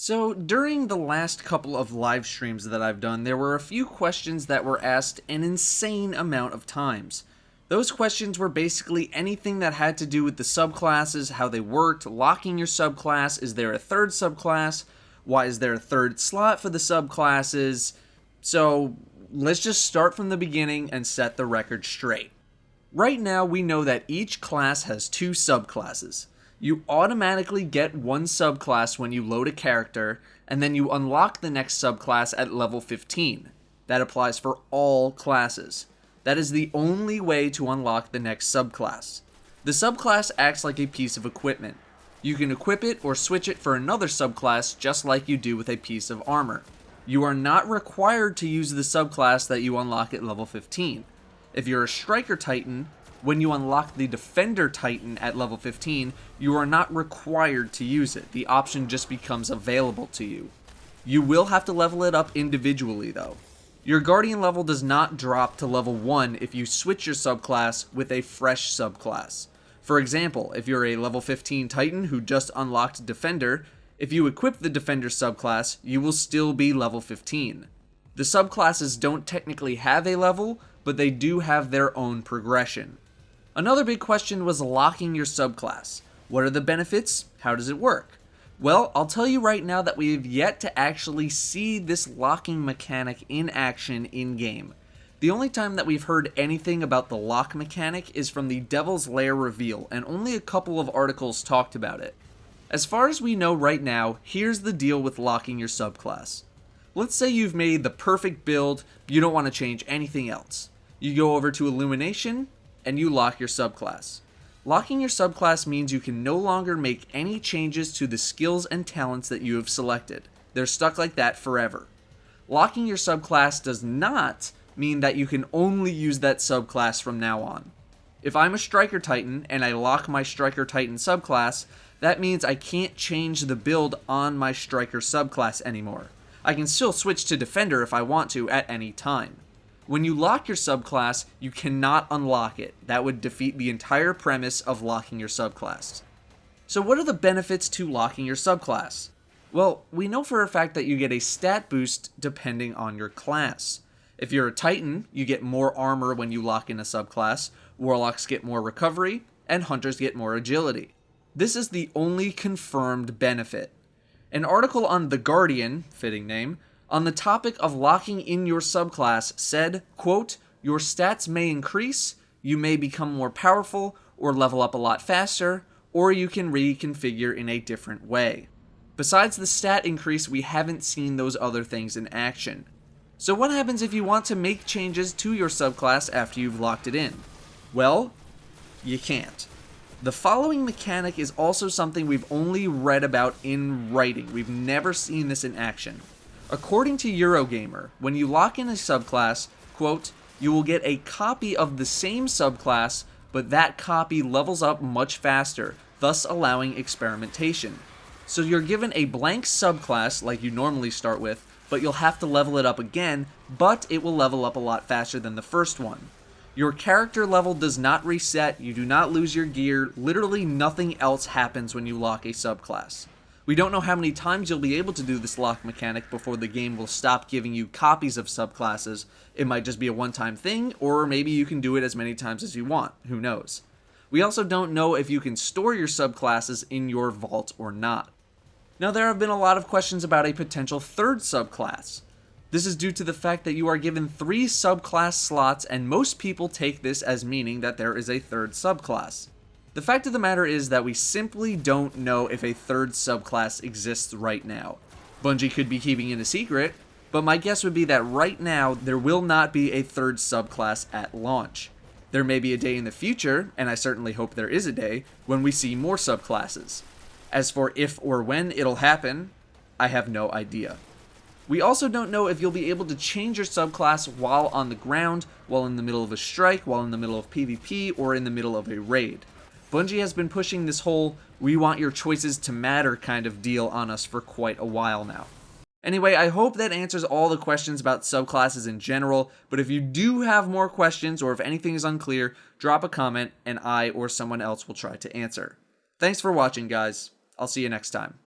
So, during the last couple of live streams that I've done, there were a few questions that were asked an insane amount of times. Those questions were basically anything that had to do with the subclasses, how they worked, locking your subclass, is there a third subclass, why is there a third slot for the subclasses. So, let's just start from the beginning and set the record straight. Right now, we know that each class has two subclasses. You automatically get one subclass when you load a character, and then you unlock the next subclass at level 15. That applies for all classes. That is the only way to unlock the next subclass. The subclass acts like a piece of equipment. You can equip it or switch it for another subclass just like you do with a piece of armor. You are not required to use the subclass that you unlock at level 15. If you're a Striker Titan, when you unlock the Defender Titan at level 15, you are not required to use it. The option just becomes available to you. You will have to level it up individually though. Your Guardian level does not drop to level 1 if you switch your subclass with a fresh subclass. For example, if you're a level 15 Titan who just unlocked Defender, if you equip the Defender subclass, you will still be level 15. The subclasses don't technically have a level, but they do have their own progression. Another big question was locking your subclass. What are the benefits? How does it work? Well, I'll tell you right now that we've yet to actually see this locking mechanic in action in-game. The only time that we've heard anything about the lock mechanic is from the Devil's Lair reveal, and only a couple of articles talked about it. As far as we know right now, here's the deal with locking your subclass. Let's say you've made the perfect build, you don't want to change anything else. You go over to Illumination, and you lock your subclass. Locking your subclass means you can no longer make any changes to the skills and talents that you have selected. They're stuck like that forever. Locking your subclass does not mean that you can only use that subclass from now on. If I'm a Striker Titan and I lock my Striker Titan subclass, that means I can't change the build on my Striker subclass anymore. I can still switch to Defender if I want to at any time. When you lock your subclass, you cannot unlock it. That would defeat the entire premise of locking your subclass. So what are the benefits to locking your subclass? Well, we know for a fact that you get a stat boost depending on your class. If you're a Titan, you get more armor when you lock in a subclass, Warlocks get more recovery, and Hunters get more agility. This is the only confirmed benefit. An article on The Guardian, fitting name, on the topic of locking in your subclass said, quote, "Your stats may increase, you may become more powerful, or level up a lot faster, or you can reconfigure in a different way." Besides the stat increase, we haven't seen those other things in action. So what happens if you want to make changes to your subclass after you've locked it in? Well, you can't. The following mechanic is also something we've only read about in writing. We've never seen this in action. According to Eurogamer, when you lock in a subclass, quote, "You will get a copy of the same subclass, but that copy levels up much faster, thus allowing experimentation." So you're given a blank subclass like you normally start with, but you'll have to level it up again, but it will level up a lot faster than the first one. Your character level does not reset, you do not lose your gear, literally nothing else happens when you lock a subclass. We don't know how many times you'll be able to do this lock mechanic before the game will stop giving you copies of subclasses. It might just be a one-time thing, or maybe you can do it as many times as you want, who knows. We also don't know if you can store your subclasses in your vault or not. Now there have been a lot of questions about a potential third subclass. This is due to the fact that you are given 3 subclass slots, and most people take this as meaning that there is a third subclass. The fact of the matter is that we simply don't know if a third subclass exists right now. Bungie could be keeping it a secret, but my guess would be that right now there will not be a third subclass at launch. There may be a day in the future, and I certainly hope there is a day, when we see more subclasses. As for if or when it'll happen, I have no idea. We also don't know if you'll be able to change your subclass while on the ground, while in the middle of a strike, while in the middle of PvP, or in the middle of a raid. Bungie has been pushing this whole "we want your choices to matter" kind of deal on us for quite a while now. Anyway, I hope that answers all the questions about subclasses in general, but if you do have more questions or if anything is unclear, drop a comment and I or someone else will try to answer. Thanks for watching, guys. I'll see you next time.